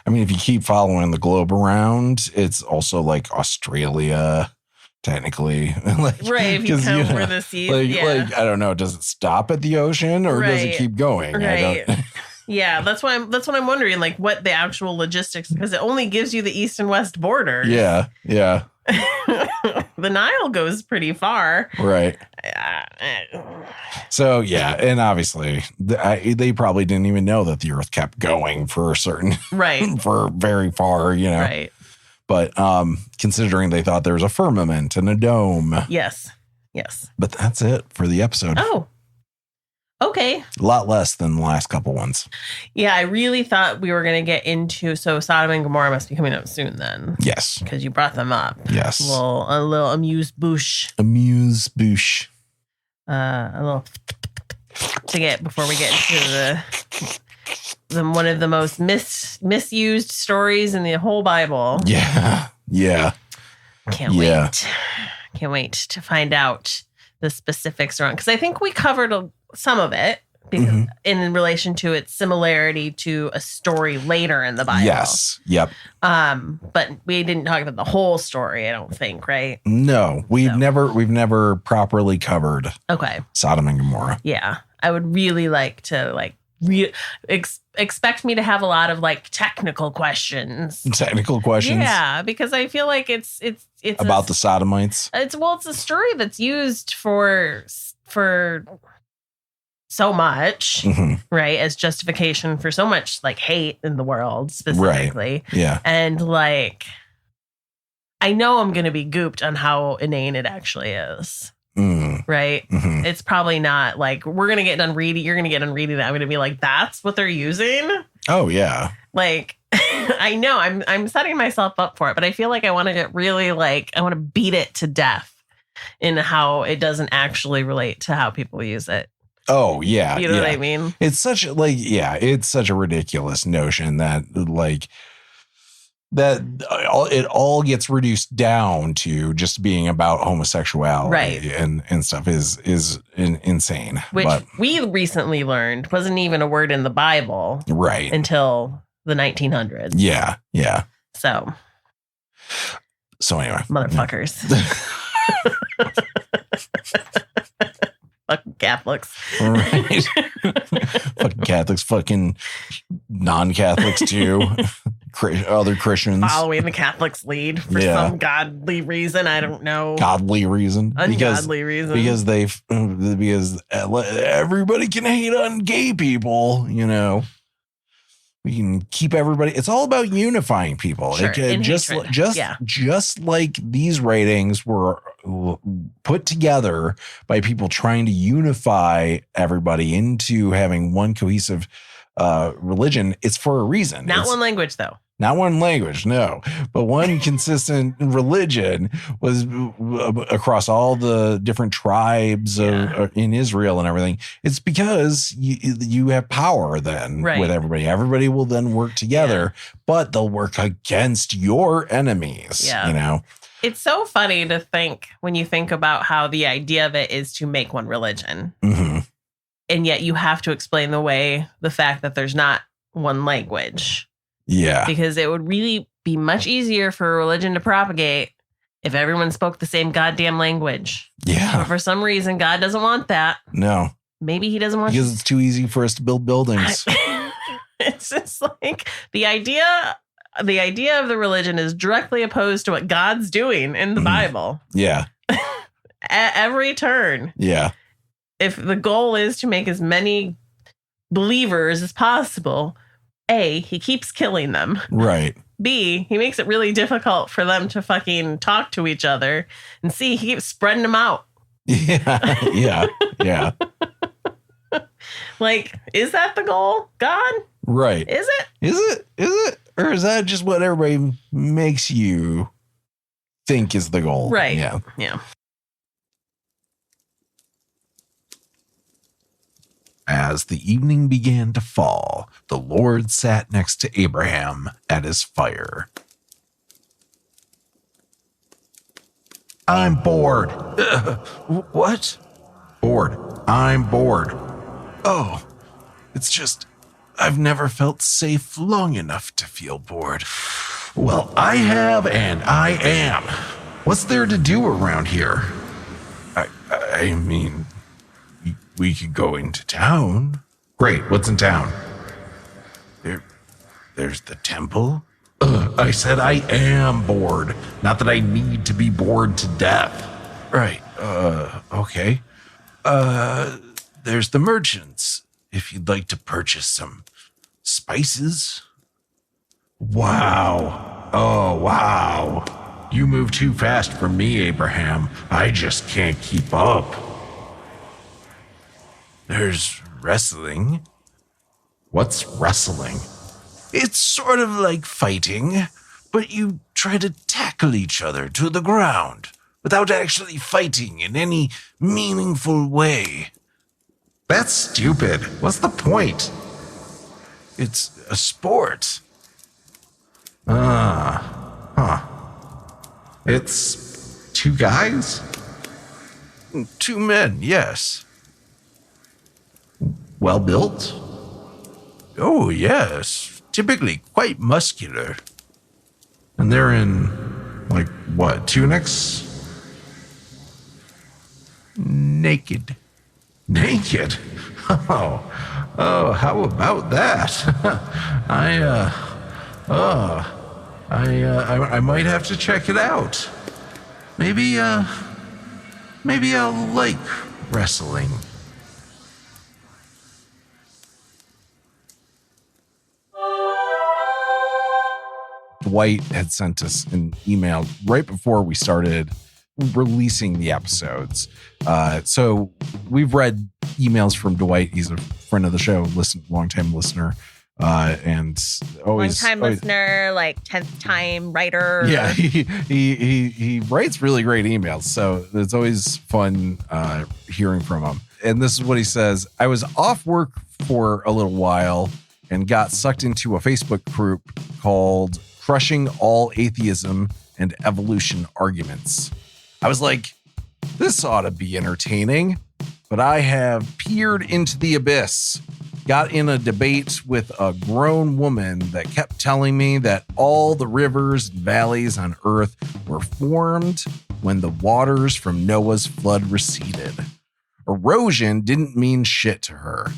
I mean, if you keep following the globe around, it's also like Australia, technically. Like, right, if you count where the sea like, I don't know, does it stop at the ocean or does it keep going? Right. Yeah, that's what I'm wondering, like what the actual logistics, because it only gives you the east and west borders. Yeah, yeah. The Nile goes pretty far. Right. So, yeah. And obviously, they probably didn't even know that the earth kept going for a certain, right. for very far, Right. But considering they thought there was a firmament and a dome. Yes. Yes. But that's it for the episode. Oh. Okay. A lot less than the last couple ones. Yeah, I really thought we were going to get into, so Sodom and Gomorrah must be coming up soon then. Yes. Because you brought them up. Yes. A little amuse-bouche. Amuse-bouche. A little to get before we get into the one of the most misused stories in the whole Bible. Yeah. Yeah. Can't wait to find out the specifics around, because I think we covered some of it because in relation to its similarity to a story later in the Bible. Yes. Yep. But we didn't talk about the whole story, I don't think, right? No, we've never properly covered Sodom and Gomorrah. Yeah. I would really like to expect me to have a lot of like technical questions. Technical questions? Yeah, because I feel like it's about the Sodomites. It's a story that's used for so much, right? As justification for so much like hate in the world specifically. Right. Yeah. And like, I know I'm going to be gooped on how inane it actually is. Right. It's probably not like we're going to get done reading. You're going to get done reading it. I'm going to be like, that's what they're using. Oh, yeah. Like, I know I'm setting myself up for it, but I feel like I want to get really I want to beat it to death in how it doesn't actually relate to how people use it. Oh, yeah. You know what I mean? It's such it's such a ridiculous notion that it all gets reduced down to just being about homosexuality, right? And stuff is insane. Which we recently learned wasn't even a word in the Bible, right? Until the 1900s. Yeah, yeah. So anyway, motherfuckers. Fucking Catholics. Right. Fucking Catholics, fucking non-Catholics too. Other Christians. Following the Catholics' lead for some godly reason. I don't know. Godly reason. Ungodly reason. Because everybody can hate on gay people, We can keep everybody. It's all about unifying people. Sure, just like these writings were put together by people trying to unify everybody into having one cohesive religion. It's for a reason. Not one language, though. Not one language, no, but one consistent religion was across all the different tribes in Israel and everything. It's because you have power then with everybody. Everybody will then work together, but they'll work against your enemies. Yeah. It's so funny to think when you think about how the idea of it is to make one religion. And yet you have to explain the fact that there's not one language. Yeah. Because it would really be much easier for a religion to propagate if everyone spoke the same goddamn language. Yeah. But for some reason, God doesn't want that. No. Maybe he doesn't want because it's too easy for us to build buildings. It's just like the idea of the religion is directly opposed to what God's doing in the Bible. Yeah. At every turn. Yeah. If the goal is to make as many believers as possible, A, he keeps killing them. Right. B, he makes it really difficult for them to fucking talk to each other. And C, he keeps spreading them out. Yeah. Yeah. Yeah. Like, is that the goal, God? Right. Is it? Is it? Is it? Or is that just what everybody makes you think is the goal? Right. Yeah. Yeah. As the evening began to fall, the Lord sat next to Abraham at his fire. I'm bored. What? Bored. I'm bored. Oh, it's just, I've never felt safe long enough to feel bored. Well, I have, and I am. What's there to do around here? I mean, we could go into town. Great, what's in town? There's the temple. I said I am bored, not that I need to be bored to death. Right, okay. There's the merchants, if you'd like to purchase some spices. Wow. Oh, wow. You move too fast for me, Abraham. I just can't keep up. There's wrestling. What's wrestling? It's sort of like fighting, but you try to tackle each other to the ground without actually fighting in any meaningful way. That's stupid. What's the point? It's a sport. It's two guys? Two men, yes. Well built? Oh, yes. Typically quite muscular. And they're in, like, what, tunics? Naked. Naked? Oh, how about that? I might have to check it out. Maybe I'll like wrestling. Dwight had sent us an email right before we started releasing the episodes. So we've read emails from Dwight. He's a friend of the show, longtime listener, and always long-time listener, like 10th time writer. Yeah, he writes really great emails. So it's always fun hearing from him. And this is what he says: I was off work for a little while and got sucked into a Facebook group called Crushing All Atheism and Evolution Arguments. I was like, this ought to be entertaining, but I have peered into the abyss, got in a debate with a grown woman that kept telling me that all the rivers and valleys on Earth were formed when the waters from Noah's flood receded. Erosion didn't mean shit to her.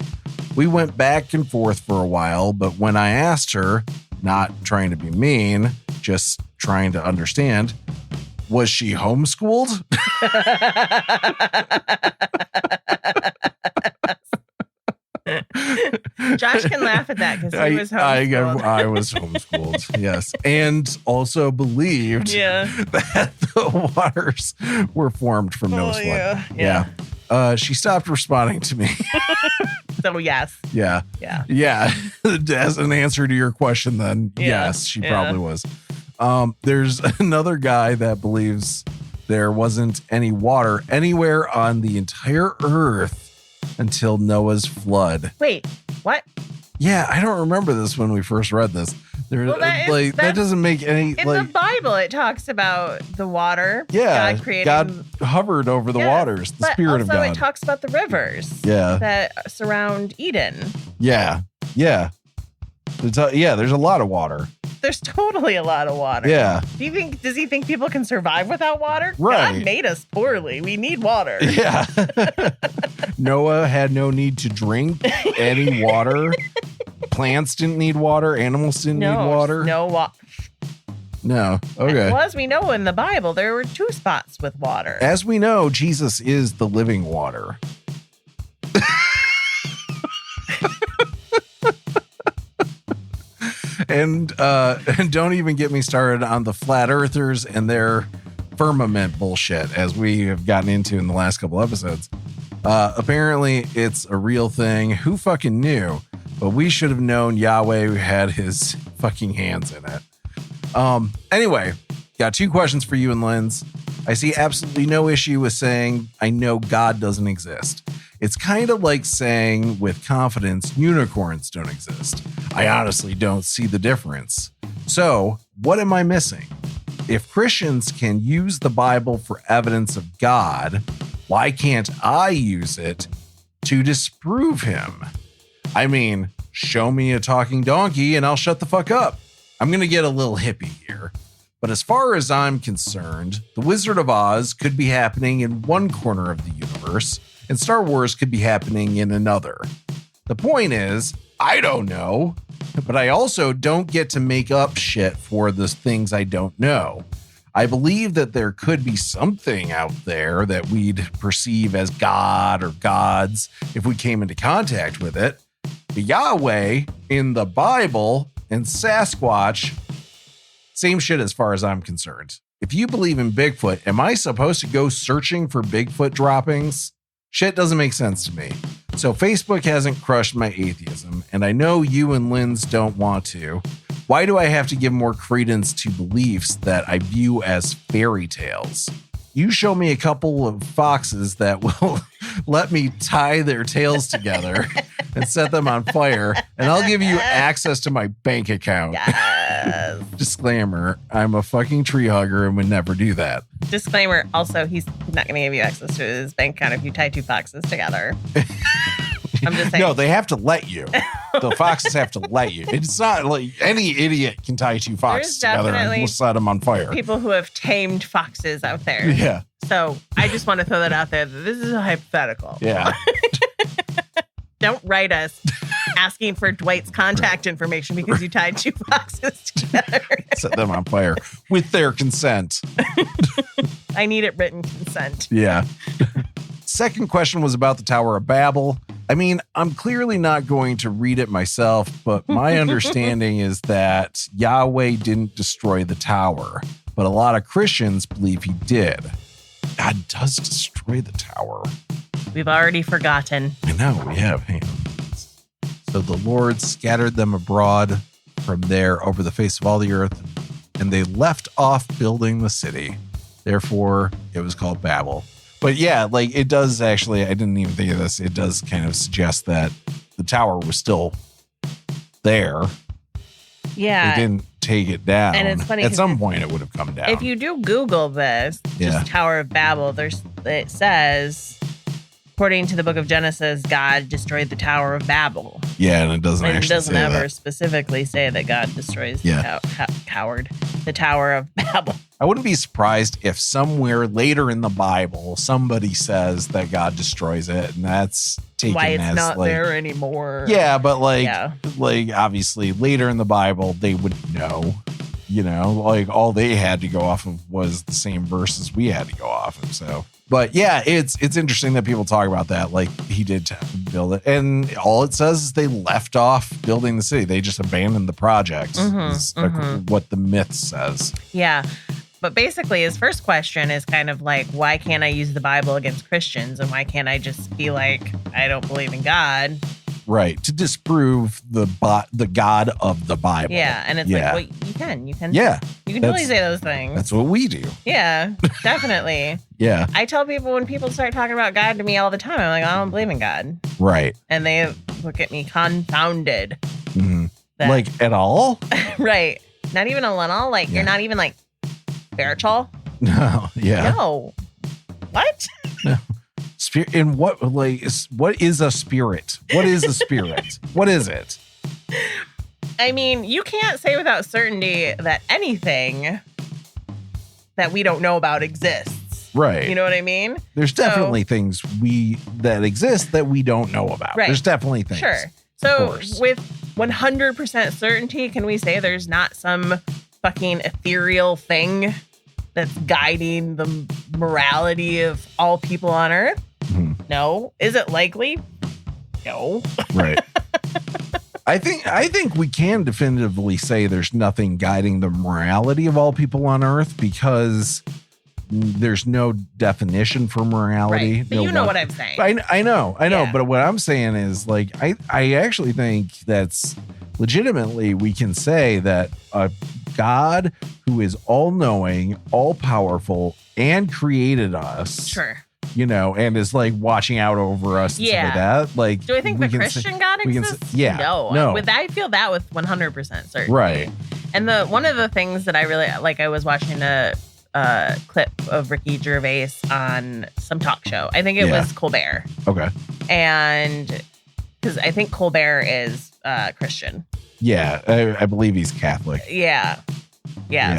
We went back and forth for a while, but when I asked her, not trying to be mean, just trying to understand, was she homeschooled? Josh can laugh at that because he was homeschooled. I was homeschooled, yes. And also believed that the waters were formed from Noah's flood. Yeah. She stopped responding to me. So yes. Yeah. As an answer to your question, then yes, she probably was. There's another guy that believes there wasn't any water anywhere on the entire earth until Noah's flood. Wait, what? Yeah, I don't remember this when we first read this. Well, that doesn't make any In the Bible, it talks about the water. Yeah, God creating. God hovered over the waters, the Spirit of God. Also, it talks about the rivers. Yeah. That surround Eden. Yeah. There's a lot of water. There's totally a lot of water. Yeah. Does he think people can survive without water? Right. God made us poorly. We need water. Yeah. Noah had no need to drink any water. Plants didn't need water. Animals didn't need water. No water. No. Okay. Well, as we know in the Bible, there were 2 spots with water. As we know, Jesus is the living water. And don't even get me started on the flat earthers and their firmament bullshit, as we have gotten into in the last couple episodes. Apparently, it's a real thing. Who fucking knew? But we should have known Yahweh had his fucking hands in it. Anyway, got 2 questions for you and Linz. I see absolutely no issue with saying I know God doesn't exist. It's kind of like saying with confidence unicorns don't exist. I honestly don't see the difference. So, what am I missing? If Christians can use the Bible for evidence of God, why can't I use it to disprove him? I mean, show me a talking donkey and I'll shut the fuck up. I'm going to get a little hippie here. But as far as I'm concerned, The Wizard of Oz could be happening in one corner of the universe, and Star Wars could be happening in another. The point is, I don't know, but I also don't get to make up shit for the things I don't know. I believe that there could be something out there that we'd perceive as God or gods if we came into contact with it. But Yahweh in the Bible and Sasquatch, same shit as far as I'm concerned. If you believe in Bigfoot, am I supposed to go searching for Bigfoot droppings? Shit doesn't make sense to me. So Facebook hasn't crushed my atheism, and I know you and Linz don't want to. Why do I have to give more credence to beliefs that I view as fairy tales? You show me a couple of foxes that will let me tie their tails together and set them on fire, and I'll give you access to my bank account. Yes. Disclaimer, I'm a fucking tree hugger and would never do that. Disclaimer, also, he's not going to give you access to his bank account if you tie 2 foxes together. I'm just saying. No, they have to let you. The foxes have to let you. It's not like any idiot can tie 2 foxes together and we'll set them on fire. People who have tamed foxes out there. Yeah. So I just want to throw that out there. That this is a hypothetical. Yeah. Don't write us asking for Dwight's contact information because you tied 2 foxes together. Set them on fire with their consent. I need it written consent. Yeah. Second question was about the Tower of Babel. I mean, I'm clearly not going to read it myself, but my understanding is that Yahweh didn't destroy the tower, but a lot of Christians believe he did. God does destroy the tower. We've already forgotten. I know, we have. Hang on. So the Lord scattered them abroad from there over the face of all the earth, and they left off building the city. Therefore, it was called Babel. But yeah, like it does actually, I didn't even think of this. It does kind of suggest that the tower was still there. Yeah. They didn't take it down. And it's funny at some point it would have come down. If you do Google this, just Tower of Babel, it says, according to the book of Genesis, God destroyed the Tower of Babel. Yeah, and it doesn't and actually it doesn't say ever that. specifically say that God destroys the Tower of Babel. I wouldn't be surprised if somewhere later in the Bible somebody says that God destroys it, and that's taken Why it's as not like, there anymore. Yeah, but like obviously later in the Bible they wouldn't know. You know, like all they had to go off of was the same verses we had to go off of. So, but yeah, it's interesting that people talk about that. Like he did build it, and all it says is they left off building the city. They just abandoned the project. Is what the myth says. Yeah. But basically, his first question is kind of like, why can't I use the Bible against Christians? And why can't I just be like, I don't believe in God? Right. To disprove the God of the Bible. Yeah. And it's like, well, you can. Yeah. You can totally say those things. That's what we do. Yeah, definitely. Yeah. I tell people when people start talking about God to me all the time, I'm like, I don't believe in God. Right. And they look at me confounded. Mm-hmm. That- Like at all? Right. Not even a little. Like, Yeah. you're not even like spiritual. No. Yeah. No. What? Spirit in what what is a spirit? What is a spirit? What is it? I mean, you can't say without certainty that anything that we don't know about exists. Right. You know what I mean? There's So- definitely things that exist that we don't know about. Right. There's definitely things. Sure. So course. with 100% certainty, can we say there's not some fucking ethereal thing that's guiding the morality of all people on Earth? Mhm. No. Is it likely? No. Right. I think we can definitively say there's nothing guiding the morality of all people on Earth because there's no definition for morality. Right. But you know what I'm saying. I know. Yeah. But what I'm saying is like, I actually think that's legitimately, we can say that a God who is all knowing, all powerful, and created us, Sure. you know, and is like watching out over us and stuff like that. Like, Do I think we the can say- Christian God we can say- exists? yeah. No. I feel that with 100% certainty. Right. And one of the things that I really like, I was watching a clip of Ricky Gervais on some talk show. I think it Yeah. was Colbert. Okay. And because I think Colbert is Christian. Yeah. I believe he's Catholic. Yeah.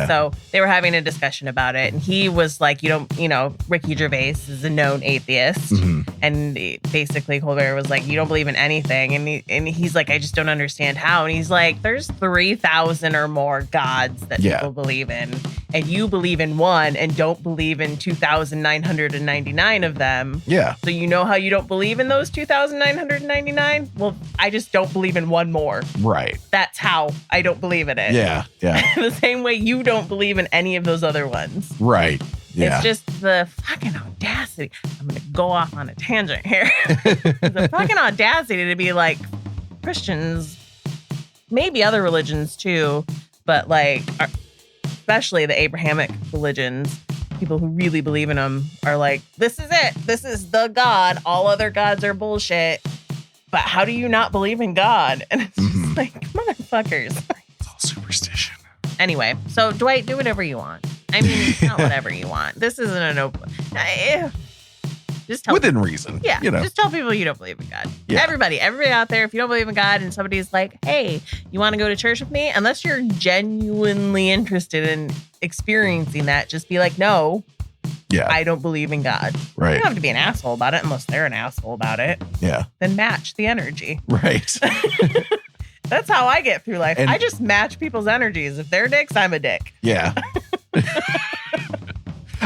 So they were having a discussion about it, and he was like, Ricky Gervais is a known atheist, Mhm. and basically Colbert was like, you don't believe in anything, and he's like, I just don't understand how, and he's like, there's 3,000 or more gods that Yeah. people believe in, and you believe in one and don't believe in 2,999 of them. Yeah. So you know how you don't believe in those 2,999? Well, I just don't believe in one more. Right. That's how I don't believe in it. Yeah. Yeah. The same way you don't believe in any of those other ones. Right. Yeah. It's just the fucking audacity. I'm going to go off on a tangent here. The fucking audacity to be like, Christians, maybe other religions too, but like, especially the Abrahamic religions, people who really believe in them are like, this is it. This is the God. All other gods are bullshit. But how do you not believe in God? And it's just like, motherfuckers. It's all superstition. Anyway, so Dwight, do whatever you want. I mean, it's not whatever you want. This isn't an open. Just tell Within reason. yeah, You know. just tell people you don't believe in God. Yeah. Everybody out there, if you don't believe in God and somebody's like, hey, you want to go to church with me? Unless you're genuinely interested in experiencing that, just be like, no, Yeah. I don't believe in God. You Right. don't have to be an asshole about it unless they're an asshole about it. Yeah. Then match the energy. Right. That's how I get through life. And- I just match people's energies. If they're dicks, I'm a dick. Yeah.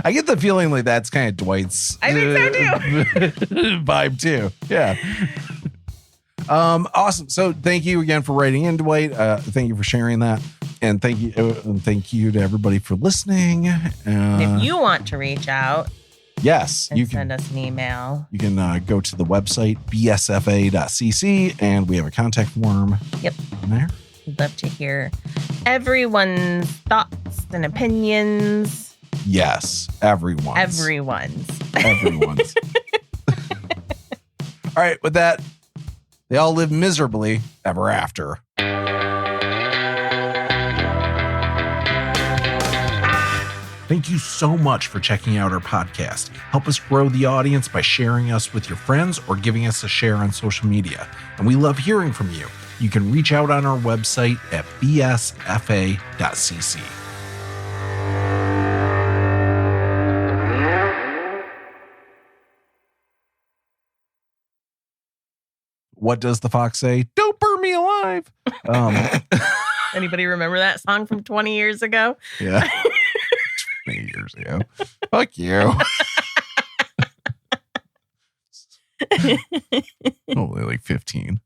I get the feeling like that's kind of Dwight's I think so vibe too. Yeah. Awesome. So thank you again for writing in, Dwight. Thank you for sharing that. And thank you to everybody for listening. If you want to reach out yes, and you can send us an email. you can go to the website bsfa.cc and we have a contact form. Yep. On there. We'd love to hear everyone's thoughts and opinions. Yes, everyone's. Everyone's. All right, with that, they all live miserably ever after. Thank you so much for checking out our podcast. Help us grow the audience by sharing us with your friends or giving us a share on social media. And we love hearing from you. You can reach out on our website at bsfa.cc. What does the fox say? Don't burn me alive. Anybody remember that song from 20 years ago? Yeah. 20 years ago. Fuck you. Only like 15.